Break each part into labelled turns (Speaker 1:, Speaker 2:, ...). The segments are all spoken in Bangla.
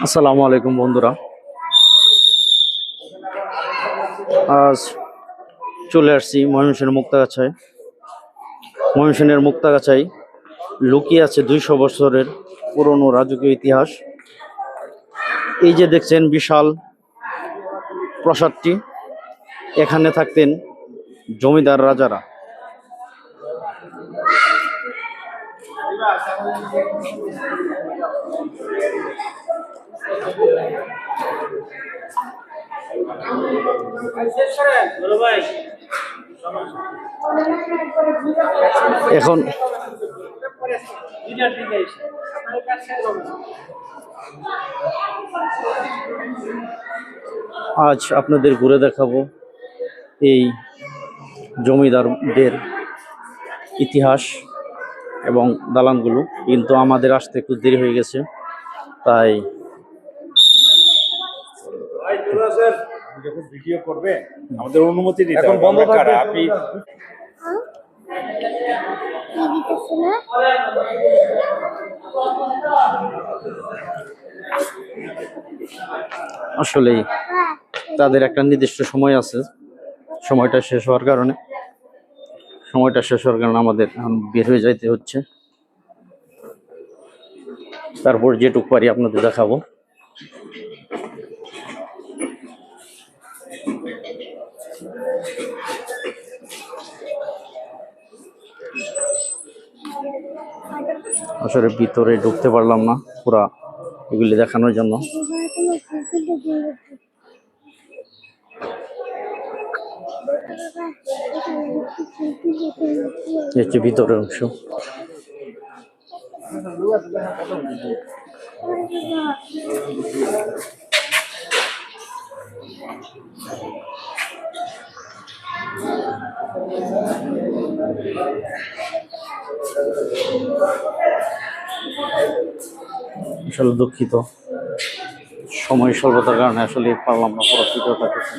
Speaker 1: আসসালামু আলাইকুম বন্ধুরা। আজ চলে আসছি ময়মনসিংহের মুক্তাগাছায় লুকিয়ে আছে 200 বছরের পুরনো রাজকীয় ইতিহাস। এই যে দেখছেন বিশাল প্রাসাদটি, এখানে থাকতেন জমিদার রাজারা। এখন আজ আপনাদের ঘুরে দেখাবো এই জমিদারদের ইতিহাস এবং দালানগুলো, কিন্তু আমাদের আসতে একটু দেরি হয়ে গেছে, তাই
Speaker 2: যখন ভিডিও করবে আমাদের অনুমতি দিতে হবে। বন্ধ থাকবে আপনি
Speaker 1: আসলেই তাদের একটা নির্দিষ্ট সময় আছে, সময়টা শেষ হওয়ার কারণে আমাদের এখন বের হয়ে যাইতে হচ্ছে। তারপর যেটুকু পারি আপনাদের দেখাবো। আসলে ভিতরে ঢুকতে পারলাম না পুরা এগুলি দেখানোর জন্য। হচ্ছে ভিতরের অংশ। আসলে দুঃখিত, সময় স্বল্পতার কারণে আসলে পারলাম না পুরো ভিডিওটা করতে।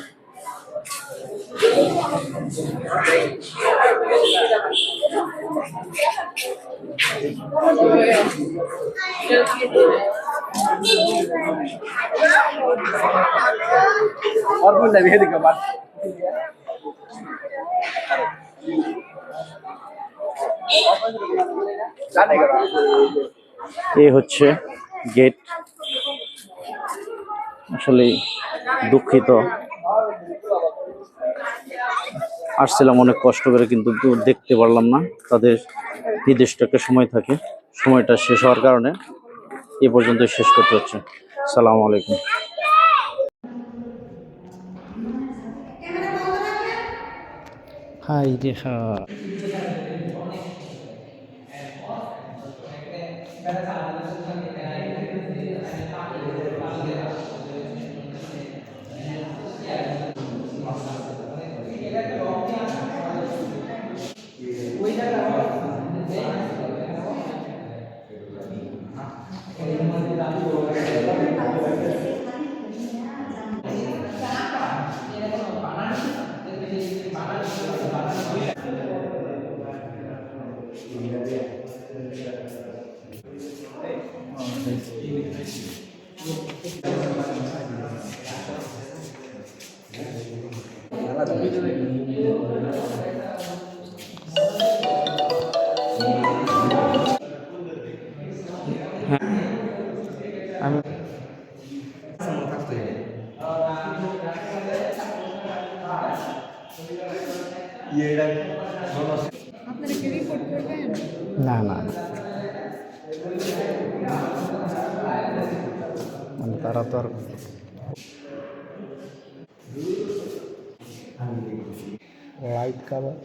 Speaker 1: এই হচ্ছে গেট। আসলে দুঃখিত, আসছিলাম অনেক কষ্ট করে, কিন্তু দেখতে পারলাম না। তাদের নির্দিষ্ট একটা সময় থাকে, সময়টা শেষ হওয়ার কারণে এ পর্যন্ত শেষ করতে হচ্ছে। আসসালামু আলাইকুম। হাই রেখা আমি না না না, মানে তারা তো আর লাইট কাভার